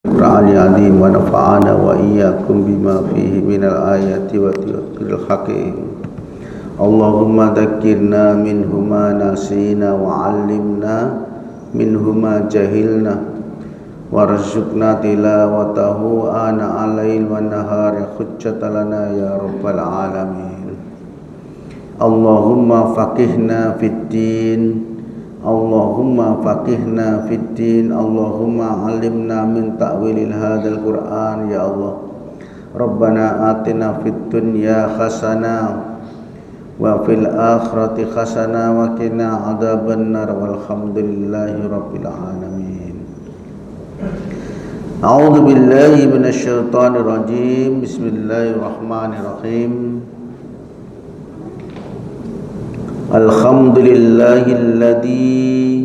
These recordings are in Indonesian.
القرآن العظيم ونفعنا وإياكم بما فيه من الآيات والذكر الحكيم. اللهم ذكرنا منه ما نسينا وعلمنا منه ما جهلنا وارزقنا تلاوته آناء الليل والنهار حجة لنا يا رب العالمين. اللهم فقهنا في الدين Allahumma faqihna fid din, Allahumma alimna min ta'wil hadzal Qur'an ya Allah. Rabbana atina fid dunya hasanah wa fil akhirati hasanah wa qina adzabannar walhamdulillahi rabbil alamin. A'udzu billahi minasy syaithanir rajim. Bismillahirrahmanirrahim. Alhamdulillahilladzi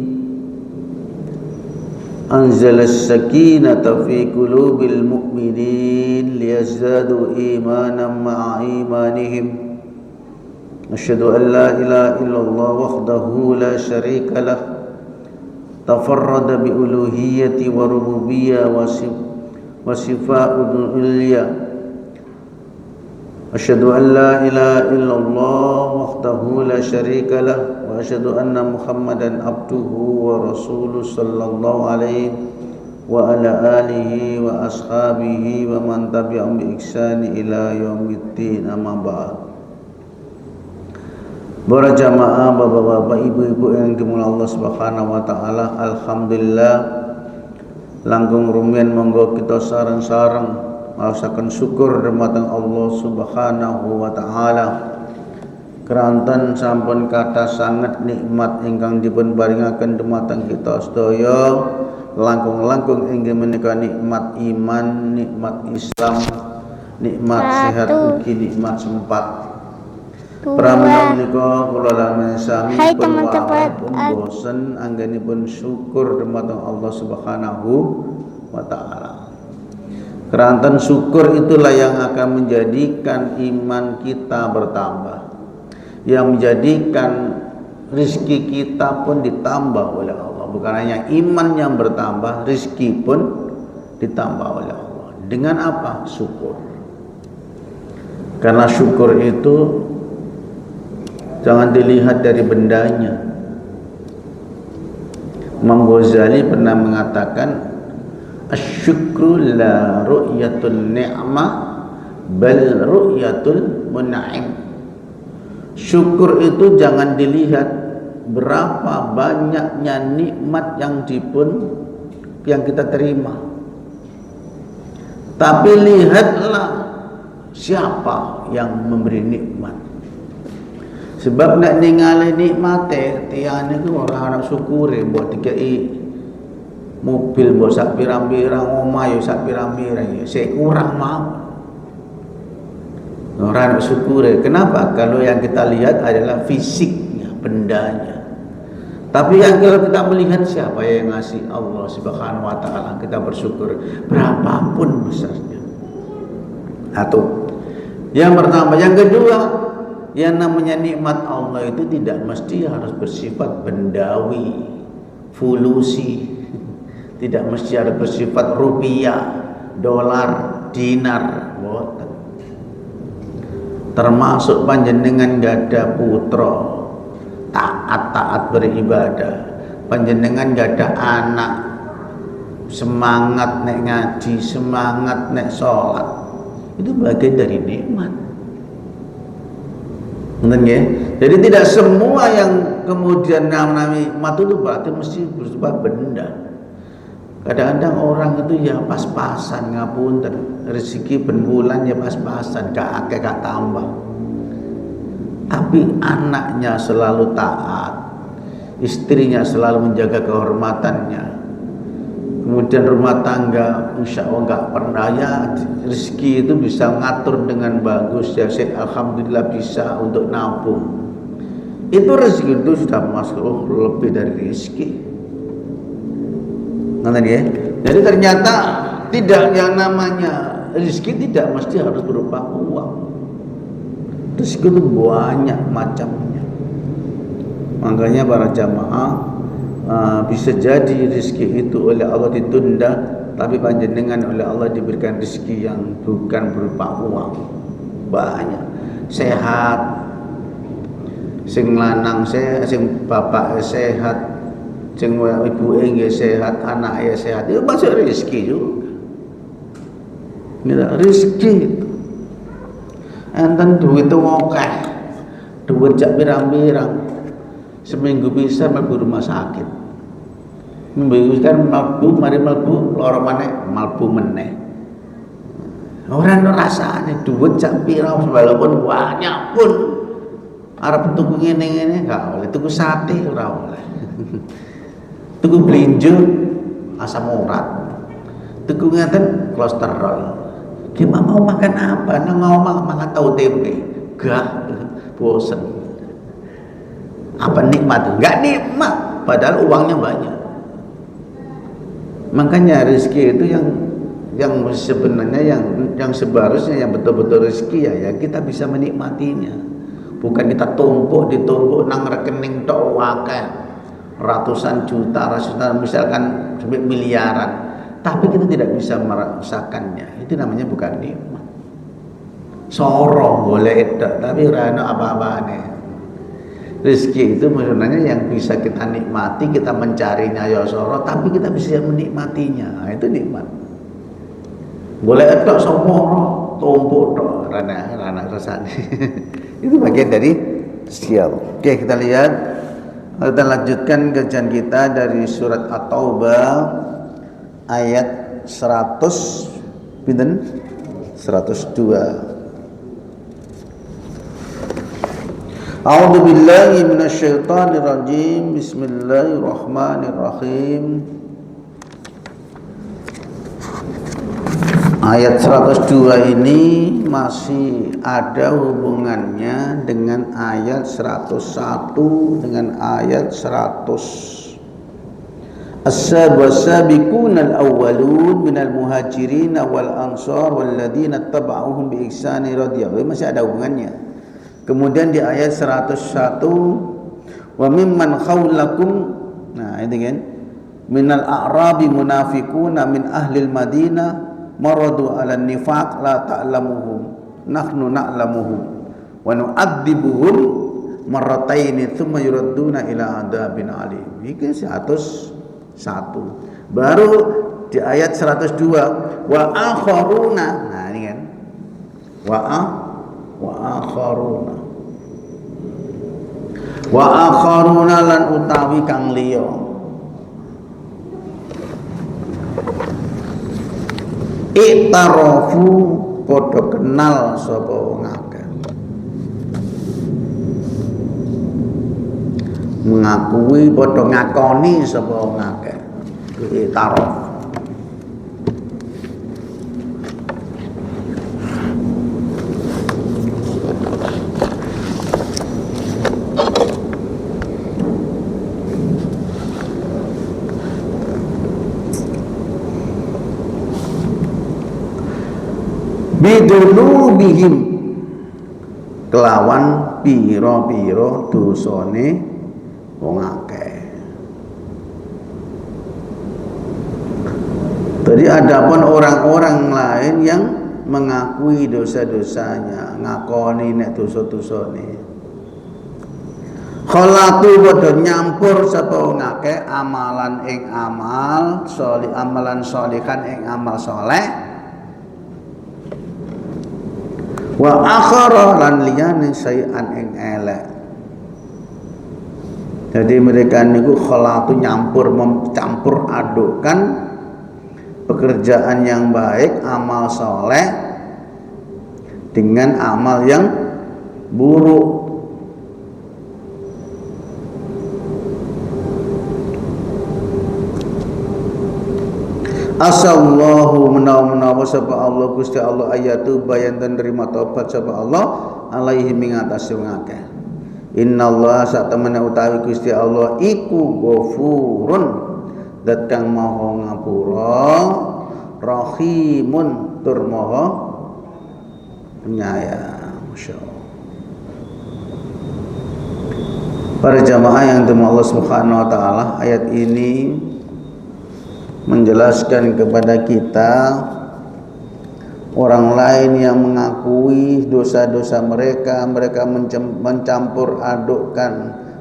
anzala as-sakinata fi qulubil mu'minin liyazdadu imanan ma'a imanihim. Asyhadu an la ilaha illallah wahdahu la syarika lah tafarrada bi uluhiyyati wa rububiyyah wa sifatul ulya. Asyhadu an la ilaha illallah wahdahu la syarika lah wa asyhadu anna Muhammadan abduhu wa rasuluhu sallallahu alaihi wa ala alihi wa ashabihi wa man tabi'ahum bi ihsani ila yaumiddin, amma ba'd. Para jamaah, bapak-bapak, ibu-ibu yang dimulai Allah Subhanahu wa taala, alhamdulillah langkung rumiyin monggo kita sareng-sareng maosaken syukur dumateng Allah Subhanahu wa taala keranten sampun kathah sanget nikmat ingkang dipun paringaken dumateng kita sedaya, langkung-langkung inggih menika nikmat iman, nikmat Islam, nikmat sehat ugi nikmat sempat. Pramila menika kula lamun sami pun bosen anggenipun syukur dumateng Allah Subhanahu wa taala. Keranten syukur itulah yang akan menjadikan iman kita bertambah, yang menjadikan rizki kita pun ditambah oleh Allah. Bukan hanya iman yang bertambah, rizki pun ditambah oleh Allah. Dengan apa? Syukur. Karena syukur itu jangan dilihat dari bendanya. Imam Ghazali pernah mengatakan, asyukru la ru'yatul ni'mah bal ru'yatul mun'im. Syukur itu jangan dilihat berapa banyaknya nikmat yang kita terima, tapi lihatlah siapa yang memberi nikmat. Sebab nak ningali nikmate tiang niku ora ana syukure, mbok dikei mobil mbok sak pirang-pirang, omah yo sak pirang-pirang, sik kurang mau. Ora ana syukure. Kenapa? Kalau yang kita lihat adalah fisiknya, bendanya. Tapi yang kalau kita melihat siapa yang ngasih, Allah Subhanahu wa taala, kita bersyukur berapapun besarnya. Satu. Yang pertama, yang kedua, yang namanya nikmat Allah itu tidak mesti harus bersifat bendawi, fulusi. Tidak mesti harus bersifat rupiah, dolar, dinar, boten. Termasuk panjenengan gada putra, taat beribadah, panjenengan gada anak, semangat nek ngaji, semangat nek sholat, itu bagian dari nikmat. Ya? Jadi tidak semua yang kemudian namanya nikmat itu berarti mesti bersifat benda. Kadang-kadang orang itu ya pas-pasan, ngapunten, rezeki ben bulan ya pas-pasan, gak akeh gak tambah. Tapi anaknya selalu taat, istrinya selalu menjaga kehormatannya. Kemudian rumah tangga insya Allah gak pernah ya rezeki itu bisa ngatur dengan bagus ya, alhamdulillah bisa untuk nabung. Itu rezeki itu sudah masuk lebih dari rezeki. Ya. Jadi ternyata tidak, yang namanya rezeki tidak mesti harus berupa uang. Rezeki itu banyak macamnya. Makanya para jamaah bisa jadi rezeki itu oleh Allah ditunda tapi panjenengan oleh Allah diberikan rezeki yang bukan berupa uang. Banyak. Sehat. Sing lanang sehat, sing bapak sehat, sing ibu nggih sehat, anaknya sehat. Itu masuk rezeki juga. Ini rezeki. Enten duit itu akeh. Duit jak pirang-pirang. Seminggu bisa mlebu rumah sakit. Minggu kan mari mlebu lara maneh, mlebu meneh. Ora ono rasane duit jak pira walaupun banyak pun arep tuku ngene-ngene gak oleh, tuku sate ora oleh. Tuku blinjo asam urat. Tuku ngeten kolesterol. Gimana mau makan apa? Nang mau makan tahu tempe. Gak bosen. Apa nikmat? Gak nikmat, padahal uangnya banyak. Makanya rezeki itu yang sebenarnya yang seharusnya yang betul-betul rezeki ya kita bisa menikmatinya. Bukan kita ditumpuk nang rekening tok akeh ratusan juta, misalkan sampai miliaran, tapi kita tidak bisa merasakannya. Itu namanya bukan nikmat. Sorong boleh itu, tapi rano apa-apane. Rezeki itu sebenarnya yang bisa kita nikmati, kita mencarinya ya soro, tapi kita bisa menikmatinya. Nah, itu nikmat. Boleh itu somoro, tumpuk tok rana rasane. Itu bagian dari sial. Oke, kita lihat. Kita lanjutkan kajian kita dari surat At-Taubah ayat 100 pinten? 102. A'udzu billahi minasyaitonir rajim. Bismillahirrahmanirrahim. Ayat 102 ini masih ada hubungannya dengan ayat 101 dengan ayat 100. As-sabiquna al-awwalun minal muhajirin wal ansar walladzina tabauhum bi ihsani radhiyallahu, masih ada hubungannya. Kemudian di ayat 101 wa mimman khawlakum, nah ini kan, minal a'rabi munafiquna min ahlil madinah maradu 'alan nifaq la ta'lamuhum nahnu na'lamuhum wa nu'adzibuhum marrataini thumma yuradduna ila adzabin alim. Ini 101. Baru di ayat 102 wa akharuna. Nah ini kan. Wa akharuna lan utawi kang liya. Iktarafu padha kenal sapa wong akeh, mengakui padha ngakoni sapa wong akeh. Iktaraf. Bidulubihim, kelawan piro-piro dosane wong akeh. Jadi adapun orang-orang lain yang mengakui dosa-dosanya, ngakoni nek dosa-dosane, khalatu padha nyampur sapa wong akeh amalan ing amal sholih, amalan sholihan ing amal saleh, wa akhara lan liyane sayan ing elek. Jadi mereka niku khalatu mencampur adukkan pekerjaan yang baik, amal soleh dengan amal yang buruk. Asallahu menawa sapa Allah Gusti Allah ayatu bayan dan nerima taubat sapa Allah alaihi mingatasi wong akeh. Innallaha satamana utawi Gusti Allah iku ghafurun, zat kang maha ngapura, rahimun tur maha penyayang. Masyaallah. Para jamaah yang dirahmati Allah Subhanahu wa taala, ayat ini menjelaskan kepada kita orang lain yang mengakui dosa-dosa mereka mencampur adukkan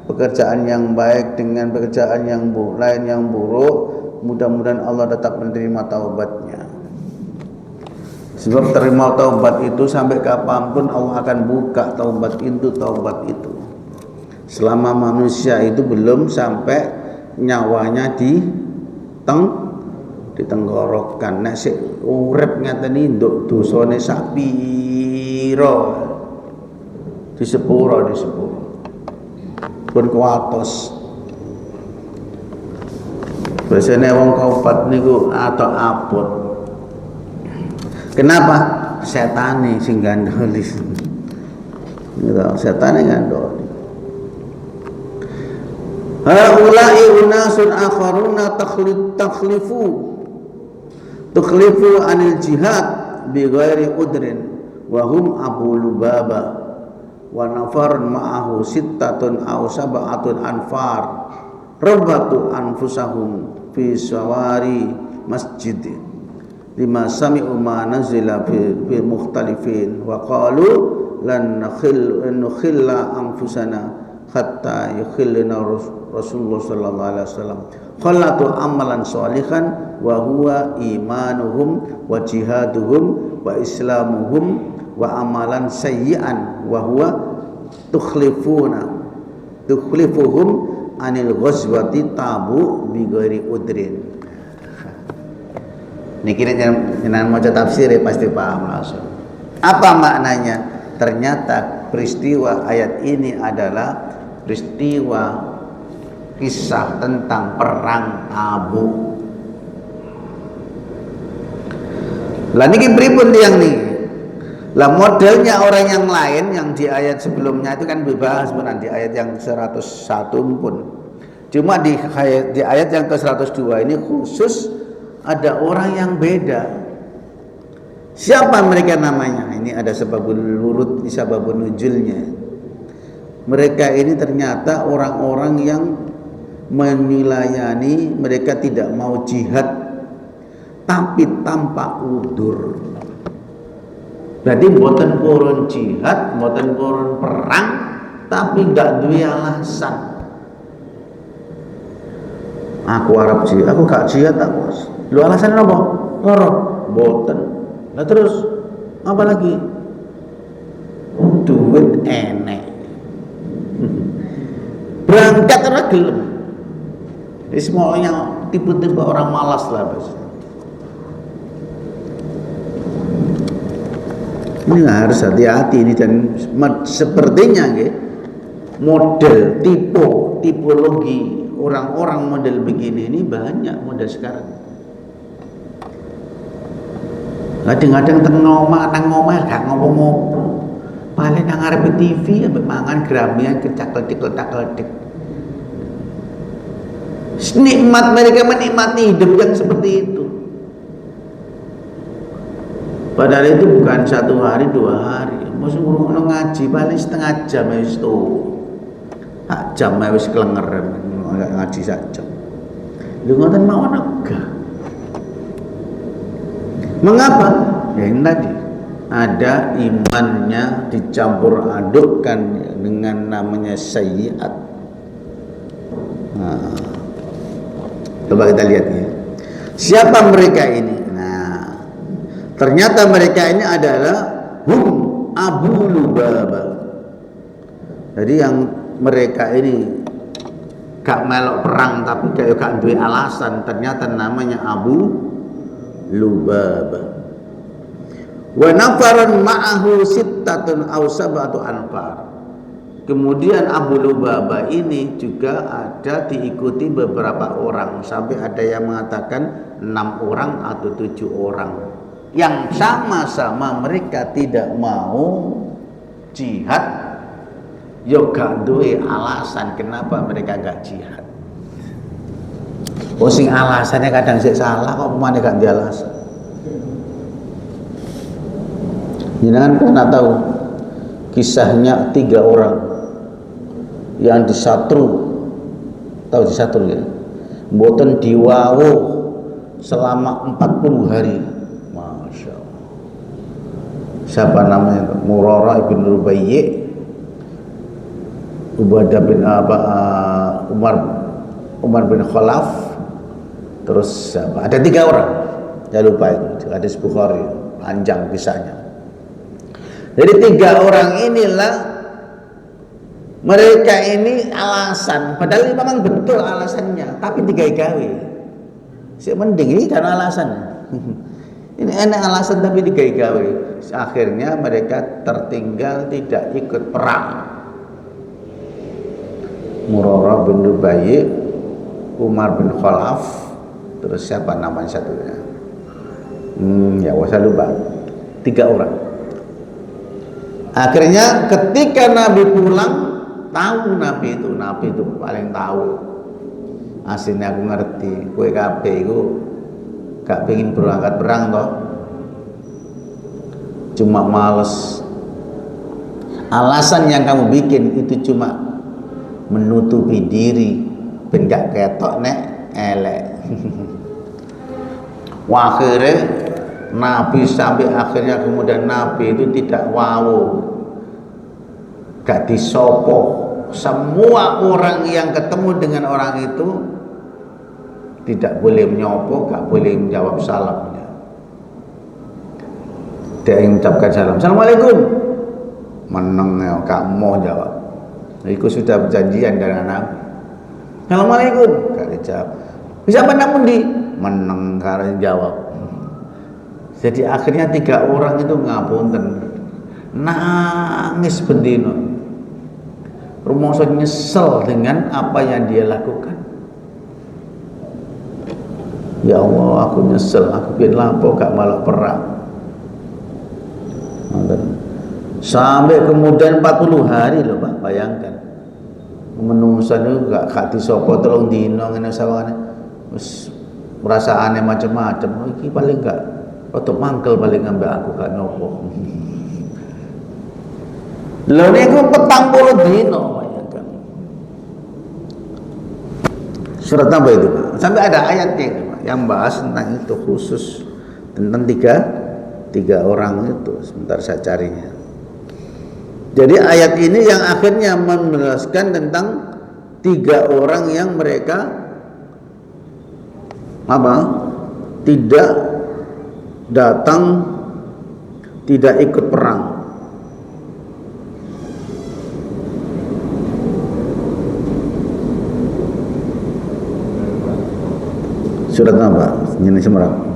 pekerjaan yang baik dengan pekerjaan yang lain yang buruk. Mudah-mudahan Allah tetap menerima taubatnya. Sebab terima taubat itu sampai kapanpun Allah akan buka taubat itu. Selama manusia itu belum sampai nyawanya ditenggorokan. Nek sik urip ngateni nduk dosane sak pira di sepuro pun kuatos. Biasanya wong kaupat niku atau abot. Kenapa? Setane sing gandoli. Gitu, setane gandoli. Haulai unasun akharuna tukhlifu anil jihad bi ghairi udrin wa hum Abu Lubaba wa nafarun ma'ahu sittatun aw sab'atun anfar rabatu anfusahum fi sawari masjid lima sami'u ma nazila fi mukhtalifin wa qalu lan nukhilla anfusana hatta yukhillina Rasulullah sallallahu alaihi wasallam khallatu amalan sholihan wa huwa imanuhum wa jihaduhum wa islamuhum wa amalan sayyi'an wa huwa tukhlifuhum anil ghazwati tabu bi ghairi udrin. Niki nek maca tafsir ya pasti paham langsung. Apa maknanya? Ternyata peristiwa ayat ini adalah peristiwa kisah tentang perang Tabuk. Lah niki pripun tiyang niki? Lah modelnya orang yang lain yang di ayat sebelumnya itu kan dibahas benar di ayat yang 101 pun. Cuma di ayat yang ke-102 ini khusus ada orang yang beda. Siapa mereka namanya? Ini ada sebabul wurud, sababun nuzulnya. Mereka ini ternyata orang-orang yang menilayani, mereka tidak mau jihad tapi tanpa udur. Berarti mboten purun jihad, mboten purun perang, tapi gak duwe alasan. Aku arep jihad, aku gak jihad tak bos. Lu alasan apa? Loro, mboten. Nah terus apa lagi? Duit enek. Berangkat ora gelem. Wis semuanya tipe-tipe orang malas lah bos. Ini harus hati-hati ini dan sepertinya model tipologi orang-orang model begini ini banyak model sekarang. Kadang-kadang nang ngomah gak ngopo-ngopo. Paling nang ngarep TV ambek mangan gramian kecak-keletik. Nikmat mereka menikmati hidup yang seperti itu. Padahal itu bukan 1 hari 2 hari. Mesti ngurung ngaji paling setengah jam wis tuh. Tak jam wis klenger ngaji sak jam. Lho ngoten mawon megah. Mengapa? Ya ini tadi ada imannya dicampur adukkan dengan namanya sayyiat. Nah, coba kita lihat ya. Siapa mereka ini? Nah, ternyata mereka ini adalah Abu Lubaba. Jadi yang mereka ini gak melok perang tapi gak duwe alasan, ternyata namanya Abu Lubaba. Wa nafaran ma'ahu sittatun aw sab'atu anfar. Kemudian Abu Lubaba ini juga ada diikuti beberapa orang, sampai ada yang mengatakan 6 orang atau 7 orang yang sama-sama mereka tidak mau jihad. Yo gak duwe alasan kenapa mereka gak jihad. Sing alasannya kadang sik salah kok pemane gak di alasan. Jangan pernah tahu kisahnya 3 orang yang disatru, tahu disatru ya? Mboten diwawu selama 40 hari. Masya Allah. Siapa namanya? Murarah bin Rubayyi, Ubadah bin Umar bin Khalaf, terus siapa? Ada 3 orang. Jangan lupa itu hadis Bukhari, panjang kisahnya. Jadi 3 orang inilah mereka ini alasan, padahal memang betul alasannya, tapi digawe-gawe. Si mending ini karena alasan. Ini enak alasan tapi digawe-gawe. Akhirnya mereka tertinggal tidak ikut perang. Murarah bin Rubayyi, Umar bin Khalaf, terus siapa namanya satunya? Ya saya lupa. 3 orang. Akhirnya ketika Nabi pulang, tahu Nabi itu paling tahu. Aslinya aku ngerti, kowe kabeh iku gak pengen berangkat perang toh. Cuma males. Alasan yang kamu bikin itu cuma menutupi diri ben gak ketok nek elek. Wah, akhirnya Nabi sampai akhirnya kemudian Nabi itu tidak gak disopo. Semua orang yang ketemu dengan orang itu tidak boleh menyopo, gak boleh menjawab salamnya. Dia yang mengucapkan salam, Assalamualaikum, meneng ya, gak mau jawab. Itu sudah perjanjian dengan Nabi. Assalamualaikum, gak dijawab. Bisa menang di meneng karena jawab. Jadi akhirnya 3 orang itu ngapunten, nangis bendino. Rumangsa nyesel dengan apa yang dia lakukan. Ya Allah, aku nyesel, aku pengen lapo gak malah perang. Sampai kemudian 40 hari loh Pak, bayangkan. Menungsa itu gak disopo tolong dino ngene sawane. Wis perasaane macam-macam. Iki paling gak atau mangkel paling ngambil aku gak nopo. Lho niku 40 dino bayangkan. Surat apa itu Pak? Sampai ada ayatnya itu Pak, yang bahas tentang itu khusus tentang tiga orang itu. Sebentar saya carinya. Jadi ayat ini yang akhirnya menjelaskan tentang 3 orang yang mereka tidak datang, tidak ikut perang. Surat apa? Ini Semarang.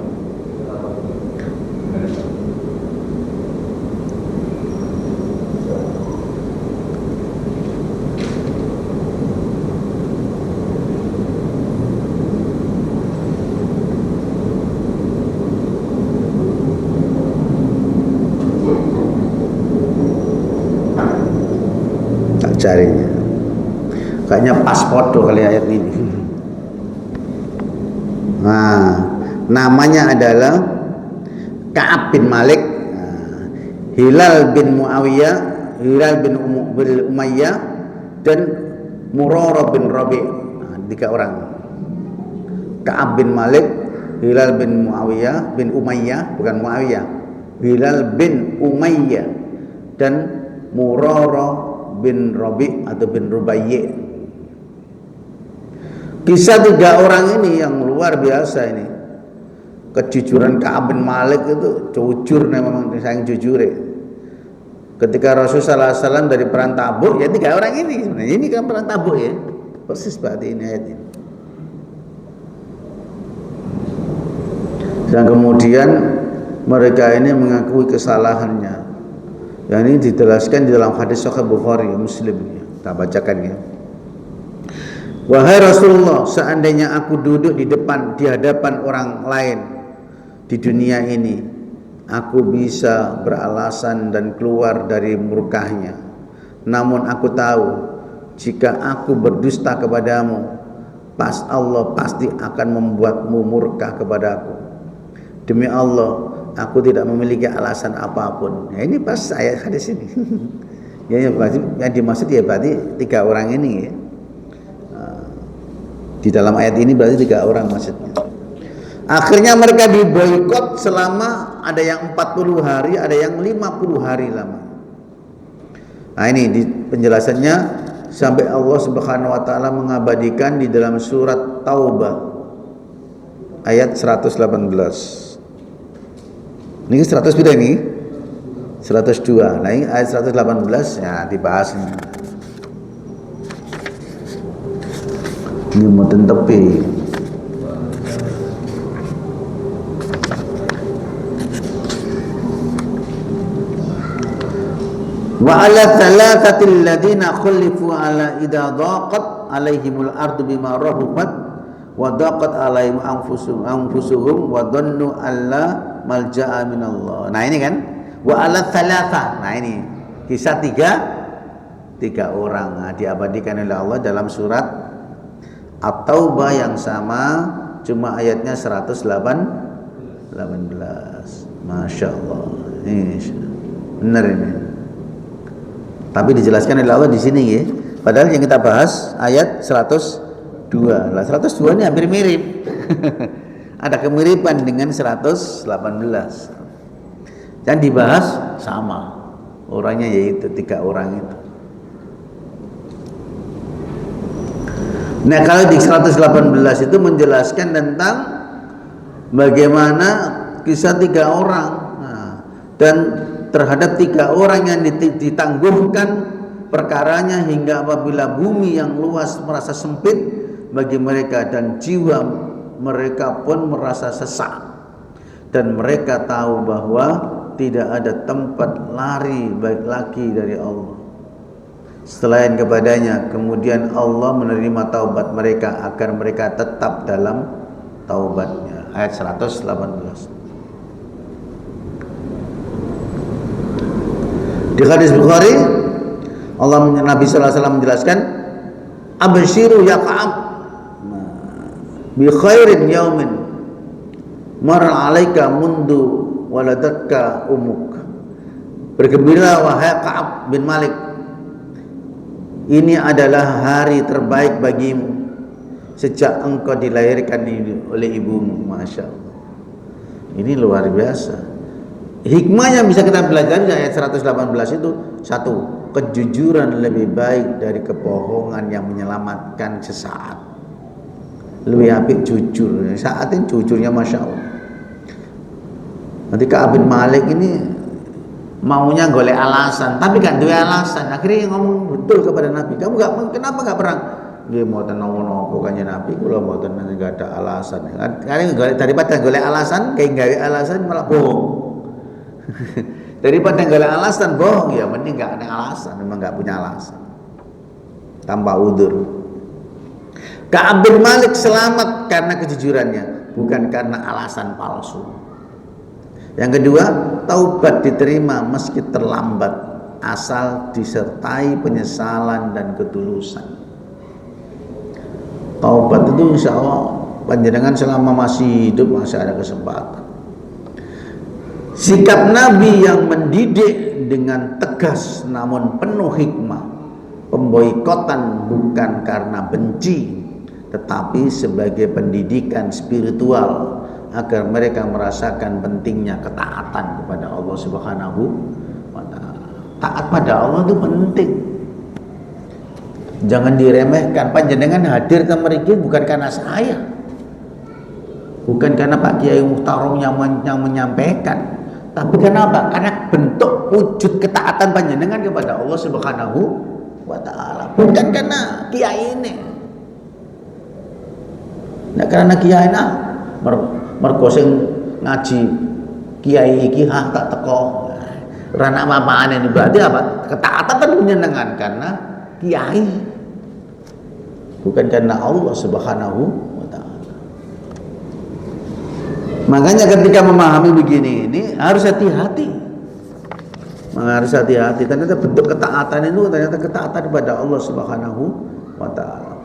Carinya kayaknya pas foto kali ayat ini. Nah, namanya adalah Ka'ab bin Malik, Hilal bin Muawiyah, Hilal bin Umayyah, dan Murarah bin Rabi'. 3 orang. Ka'ab bin Malik, Hilal bin Muawiyah bin Umayyah, bukan Muawiyah, Hilal bin Umayyah, dan Murarah bin Rabi' atau bin Rubayyi. Kisah 3 orang ini yang luar biasa ini. Kejujuran Ka'ab bin Malik itu jujur, memang sayang jujur. Ketika Rasulullah SAW dari perang Tabuk, ya 3 orang ini sebenarnya. Ini kan perang Tabuk ya, persis berarti ini ayat ini. Dan kemudian mereka ini mengakui kesalahannya. Yang ini dijelaskan di dalam hadis Sahih Bukhari Muslim. Kita bacakan ya. Wahai Rasulullah, seandainya aku duduk di hadapan orang lain di dunia ini, aku bisa beralasan dan keluar dari murkahnya. Namun aku tahu, jika aku berdusta kepadamu, Allah pasti akan membuatmu murka kepadaku. Demi Allah, aku tidak memiliki alasan apapun. Ya, ini pas ayat hadis ini. Yang dimaksud ya berarti 3 orang ini ya. Di dalam ayat ini berarti 3 orang maksudnya. Akhirnya mereka diboikot selama ada yang 40 hari, ada yang 50 hari lama. Nah ini di penjelasannya sampai Allah Subhanahu wa taala mengabadikan di dalam surat Taubah ayat 118. Ini 100 beda ini? 102. Nah ini ayat 118 ya dibahas ini. Ini mau tepi. Wa ala thalathatil ladina khulifu ala idza dhaqat alaihimul ardu bima rahubat wa dhaqat alaihim anfusuhum wa dhannu alla malja'a minallah. Nah ini kan wa ala thalatha. Nah ini kisah tiga orang diabadikan oleh Allah dalam surat At-Taubah yang sama, cuma ayatnya 118. Masya Allah. Ini benar ini. Tapi dijelaskan oleh Allah di sini ya. Padahal yang kita bahas ayat 102. Lah 102 ini hampir mirip. Ada kemiripan dengan 118. Dan dibahas sama. Orangnya yaitu 3 orang itu. Nah, kalau di 118 itu menjelaskan tentang bagaimana kisah 3 orang. Nah, dan terhadap 3 orang yang ditangguhkan perkaranya hingga apabila bumi yang luas merasa sempit bagi mereka dan jiwa mereka pun merasa sesak dan mereka tahu bahwa tidak ada tempat lari baik lagi dari Allah selain kepadanya. Kemudian Allah menerima taubat mereka agar mereka tetap dalam taubatnya. Ayat 118. Di hadis Bukhari, Nabi sallallahu alaihi wasallam menjelaskan, "Abshiru ya Ka'ab bi khairin yaumin mar 'alaika mundu waladatka umuk." Bergembira wahai Ka'ab bin Malik, ini adalah hari terbaik bagimu sejak engkau dilahirkan oleh ibumu. Masya Allah. Ini luar biasa. Hikmah yang bisa kita pelajari dari ayat 118 itu, 1, kejujuran lebih baik dari kebohongan yang menyelamatkan sesaat. Lebih apik jujur. Saat ini jujurnya Masya Allah. Nanti Ka'ab bin Malik ini maunya golek alasan, tapi kan dua alasan. Akhirnya ngomong betul kepada Nabi, kamu kenapa nggak perang? Dia mau tenang pokoknya Nabi, kalau mau tenang nggak ada alasan. Karena daripada golek alasan, kayak nggak ada alasan malah bohong. Daripada nggak ada alasan bohong, ya mending nggak ada alasan, memang nggak punya alasan tanpa udzur. Ka'ab bin Malik selamat karena kejujurannya, bukan karena alasan palsu. Yang kedua, taubat diterima meski terlambat asal disertai penyesalan dan ketulusan. Taubat itu insya Allah panjenengan selama masih hidup masih ada kesempatan. Sikap Nabi yang mendidik dengan tegas namun penuh hikmah. Pemboikotan bukan karena benci, tetapi sebagai pendidikan spiritual agar mereka merasakan pentingnya ketaatan kepada Allah Subhanahu wa taala. Taat pada Allah itu penting. Jangan diremehkan. Panjenengan hadir ke mriki bukan karena saya. Bukan karena Pak Kiai Muhtarom yang menyampaikan. Tapi kenapa? Karena bentuk wujud ketaatan panjenengan kepada Allah Subhanahu wa taala. Bukan karena kiai ini. Nah, karena kiai mergo sing ngaji kiai iki tak teko. Rana apa-apaan ini berarti apa? Ketaatan kan panjenengan karena kiai. Bukan karena Allah Subhanahu wa taala. Makanya ketika memahami begini ini harus hati-hati. Harus hati-hati. Ternyata bentuk ketaatan itu ternyata ketaatan kepada Allah Subhanahu wa taala.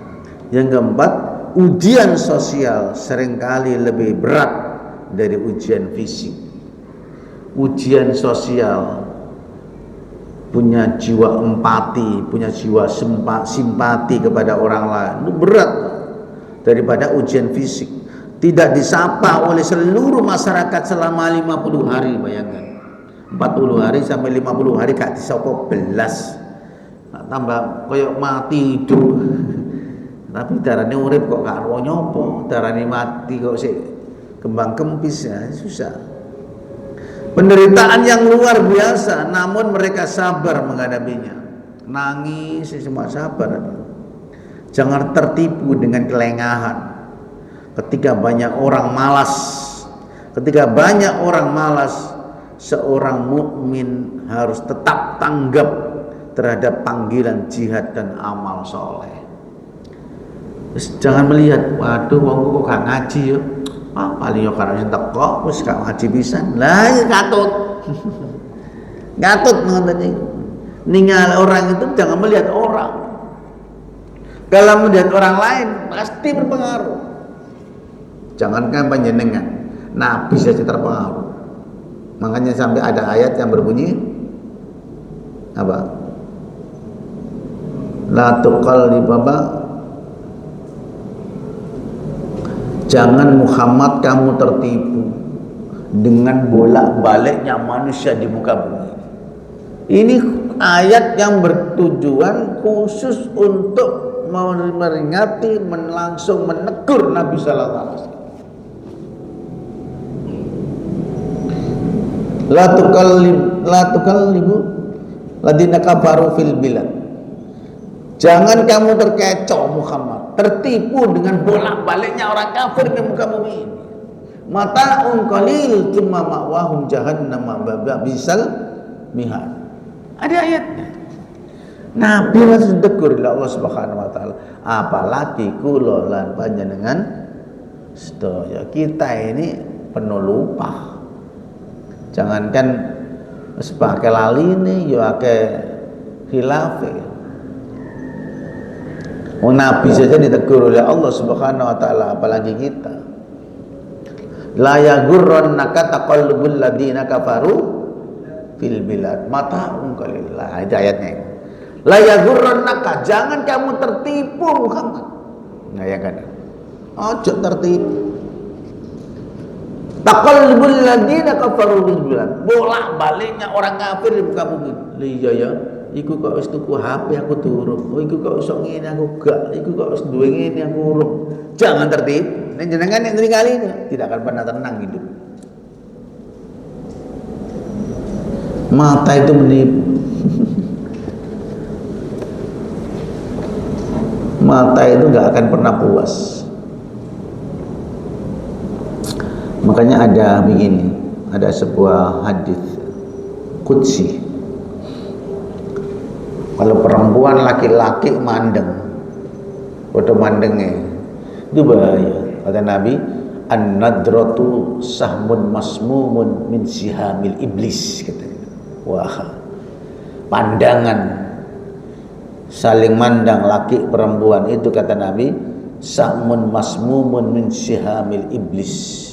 Yang keempat, ujian sosial seringkali lebih berat dari ujian fisik. Ujian sosial punya jiwa empati, punya jiwa simpati kepada orang lain itu berat daripada ujian fisik. tidak disapa oleh seluruh masyarakat selama 50 hari, bayangkan. 40 hari sampai 50 hari gak disapa belas. Tambah koyok mati hidup. Tapi darane urip kok gak ro nyopo, darane mati kok sik kembang kempis, ya susah. Penderitaan yang luar biasa, namun mereka sabar menghadapinya. Nangis semua sabar. Jangan tertipu dengan kelengahan. Ketika banyak orang malas, seorang mukmin harus tetap tanggap terhadap panggilan jihad dan amal soleh. Jangan melihat, waduh wong kok gak ngaji ya. Paling yo karena sing teko wis gak ngaji pisan. Lah ya katut. Katut ngoten niku. Ninggal orang itu jangan melihat orang. Kalau melihat orang lain pasti berpengaruh. Jangankan panjenengan, Nabi saja terpengaruh. Makanya sampai ada ayat yang berbunyi apa? La tuqallibaba, jangan Muhammad kamu tertipu dengan bolak-baliknya manusia di muka bumi. Ini ayat yang bertujuan khusus untuk memperingati, langsung menegur Nabi sallallahu alaihi wasallam. La tukallibu ladina kafaru fil bilad. Jangan kamu terkecoh Muhammad, tertipu dengan bolak-baliknya orang kafir di muka bumi ini. Mata'un qalil tsumma ma'wahum jahannam bisal mihad. Ada ayatnya. Nabi harus ditegur oleh Allah Subhanahu wa taala. Apalagi kula lan panjenengan sedaya. Kita ini penuh lupa. Jangankan sebagai lali ini ya akeh khilafe. Nabi saja ditegur oleh Allah Subhanahu wa taala, apalagi kita. La yaghurrannaka taqallubul ladina kafaru fil bilad mata'un qalil. Itu ayatnya. La yaghurrannaka, jangan kamu tertipu Muhammad. Nah ya kan. Ojo tertipu. Taqallubul ladina kafaru fil bilad. Bolak-baliknya orang kafir di muka bumi. Iya ya. Iku kok wis tuku HP aku durung. Oh iku kok iso ngene aku gak. Iku kok wis duwe ngene aku urung. Jangan tertipu. Nek jenengan nek ningali ini tidak akan pernah tenang hidup. Mata itu menipu. Mata itu gak akan pernah puas. Makanya ada begini, ada sebuah hadis qudsi. Kalau perempuan laki-laki mandeng, foto mandengnya itu bahaya. Kata Nabi, an-nadratu sahmun masmumun min sihamil iblis, katanya. Wah, pandangan saling mandang laki perempuan itu, kata Nabi, sahmun masmumun min sihamil iblis.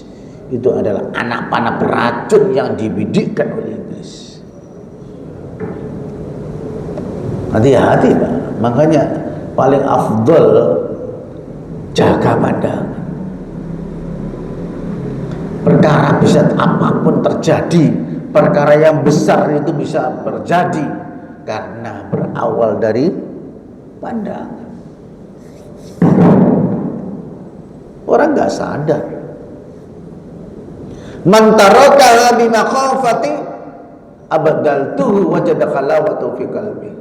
Itu adalah anak panah beracun yang dibidikkan oleh iblis. Hati-hati Pak. Makanya paling afdol jaga pandangan. Perkara bisa apapun terjadi, perkara yang besar itu bisa terjadi karena berawal dari pandangan. Orang nggak sadar. Man taraka bi makhafati abadaltuhu wajada khalawatu fi qalbi.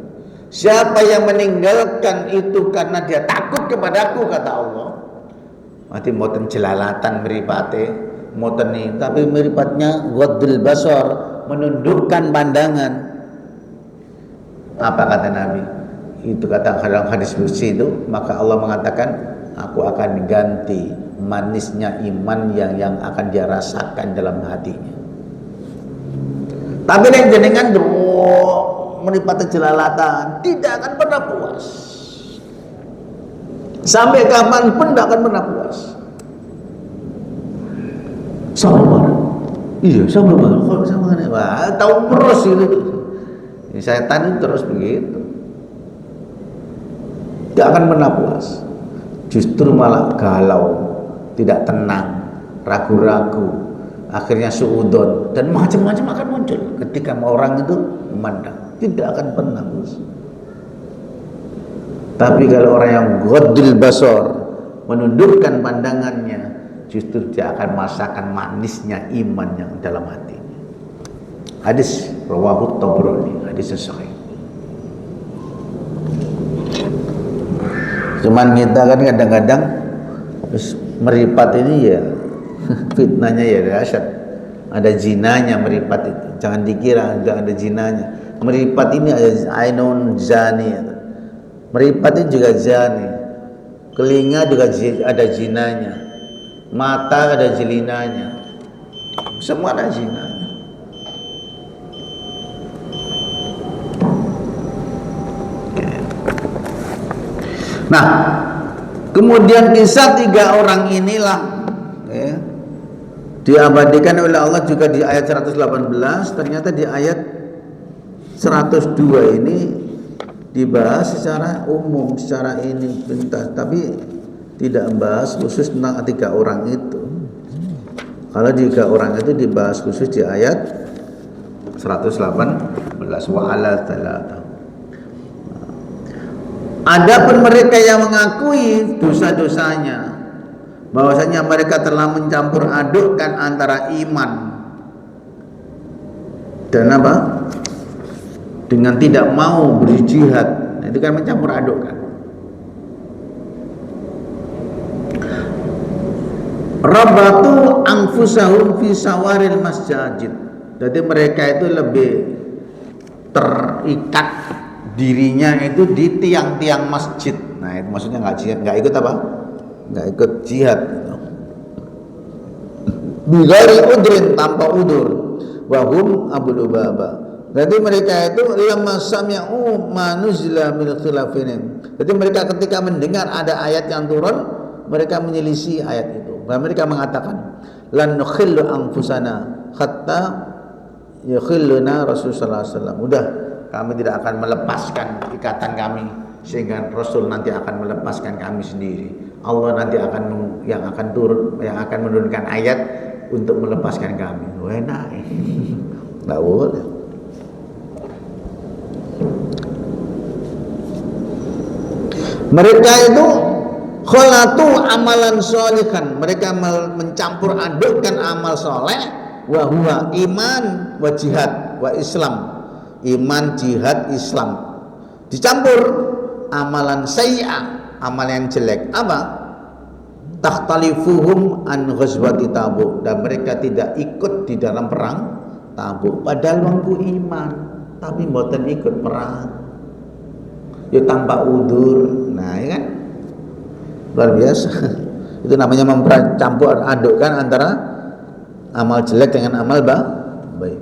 Siapa yang meninggalkan itu karena dia takut kepadaku, kata Allah. Mati moten jelalatan meripate, moten ini, tapi meripatnya ghaddul basar, menundukkan pandangan. Apa kata Nabi? Itu kata dalam hadis qudsi itu, maka Allah mengatakan, aku akan ganti manisnya iman yang akan dia rasakan dalam hatinya. Tapi yang jenengan menipati jelalatan tidak akan pernah puas. Sampai kapanpun tidak akan pernah puas. Sabar. Iya, sabar. Kalau sama kan, tahu terus itu. Setan itu terus begitu. Tidak akan pernah puas. Justru malah galau, tidak tenang. ragu-ragu, akhirnya suudon, dan macam-macam akan muncul ketika orang itu memandang. Tidak akan pernah bos. Tapi kalau orang yang ghaddul basar, menundukkan pandangannya, justru dia akan merasakan manisnya iman yang dalam hatinya. Hadis rawahu Tabrani, hadis sahih. Cuman kita kan kadang-kadang meripat ini ya fitnahnya ya dahsyat. Ada zinanya meripat itu. Jangan dikira enggak ada zinanya. Meripat ini ada ainun zani. Meripat ini juga zani. Telinga juga ada zinanya. Mata ada jelinanya. Semua ada zinanya. Nah, kemudian kisah 3 orang inilah ya, diabadikan oleh Allah juga di ayat 118. Ternyata di ayat 102 ini dibahas secara umum, secara ini pintas, tapi tidak membahas khusus tentang 3 orang itu. Kalau 3 orang itu dibahas khusus di ayat 118 wa ala talata. Adapun mereka yang mengakui dosa-dosanya, bahwasanya mereka telah mencampur adukkan antara iman dan apa? Dengan tidak mau berjihad. Itu kan mencampur adukkan. Rabatu anfusahum fi sawaril masjid. Jadi mereka itu lebih terikat dirinya itu di tiang-tiang masjid. Nah, itu maksudnya nggak jihad, nggak ikut apa? Nggak ikut jihad. Bigari udrin, tanpa udur. Wahum Abu Lubaba. Jadi mereka itu lamma sami'u ma nuzila min khilafin. Jadi mereka ketika mendengar ada ayat yang turun, mereka menyelisih ayat itu. Dan mereka mengatakan, lan nukhillu anfusana hatta yukhilluna Rasulullah sallallahu alaihi wasallam. Udah, kami tidak akan melepaskan ikatan kami sehingga Rasul nanti akan melepaskan kami sendiri. Allah nanti akan yang akan turun, yang akan menurunkan ayat untuk melepaskan kami. Enak, nggak boleh. Mereka itu kholatu amalan sholihan. Mereka mencampur adukkan amal soleh, wa huwa iman wa jihad wa Islam. Iman, jihad, Islam dicampur amalan sayyi'ah, amalan yang jelek. Apa? Takhtalifuhum an ghazwati Tabuk. Dan mereka tidak ikut di dalam perang Tabuk, padahal wangku iman tapi mboten ikut perang ya tanpa udur. Nah, ya kan luar biasa. Itu namanya mencampur adukkan antara amal jelek dengan amal baik.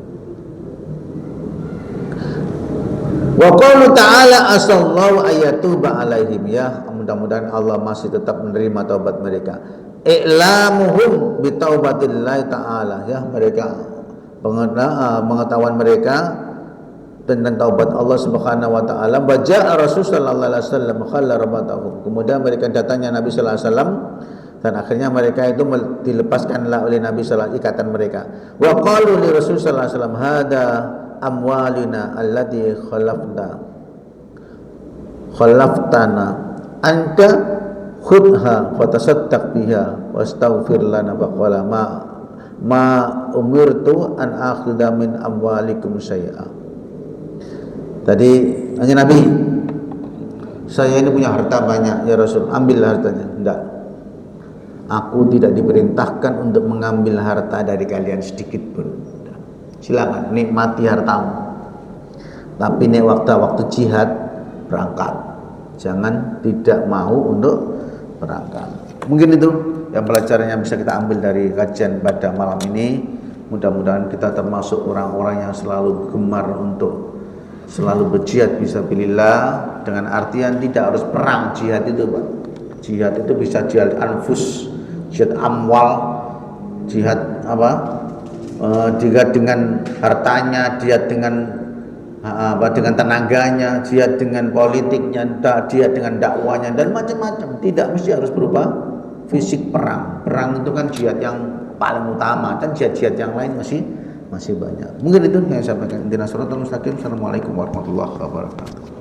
Wa qaulu ta'ala asallahu ayatuba alaihim. Ya, mudah-mudahan Allah masih tetap menerima taubat mereka. I'lamuhum bitaubatillahi ta'ala. Ya, mereka pengetahuan mereka tentang taubat Allah Subhanahu wa taala. Baja'a Rasul sallallahu alaihi wasallam khalla rabatahum. Kemudian mereka datangnya Nabi sallallahu alaihi wasallam dan akhirnya mereka itu dilepaskanlah oleh Nabi sallallahu alaihi wasallam ikatan mereka. Wa qalu li Rasul sallallahu alaihi wasallam hada amwalina allati khalaftana anta khudha fatasaddaq biha wastaghfir lana faqala ma umirtu an akhudha min amwalikum syai'a. Tadi hanya Nabi, saya ini punya harta banyak ya Rasul, ambillah hartanya. Enggak, aku tidak diperintahkan untuk mengambil harta dari kalian sedikit pun. Silakan nikmati hartamu, tapi nih waktu jihad berangkat, jangan tidak mau untuk berangkat. Mungkin itu yang pelajaran yang bisa kita ambil dari kajian pada malam ini. Mudah-mudahan kita termasuk orang-orang yang selalu gemar untuk selalu berjihad fisabilillah, dengan artian tidak harus perang. Jihad itu Pak, jihad itu bisa jihad anfus, jihad amwal, jihad apa? Jihad dengan hartanya, jihad dengan dengan tenaganya, jihad dengan politiknya, jihad dengan dakwanya dan macam-macam. Tidak mesti harus berupa fisik perang. Perang itu kan jihad yang paling utama, kan jihad-jihad yang lain masih banyak. Mungkin itu yang saya sampaikan. Intinas siratal mustaqim. Assalamualaikum warahmatullahi wabarakatuh.